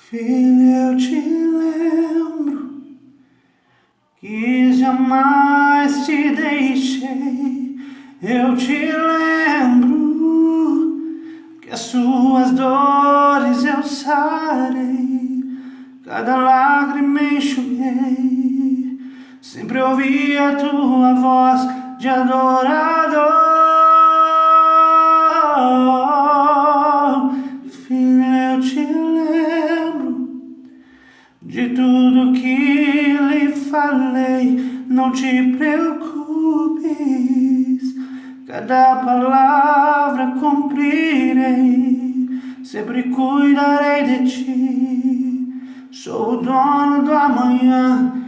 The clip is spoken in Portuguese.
Filha, eu te lembro que jamais te deixei. Eu te lembro que as suas dores eu sarei, cada lágrima enxuguei. Sempre ouvi a tua voz de adorador. Filha, eu te lembro de tudo que lhe falei. Não te preocupes, cada palavra cumprirei. Sempre cuidarei de ti. Sou o dono do amanhã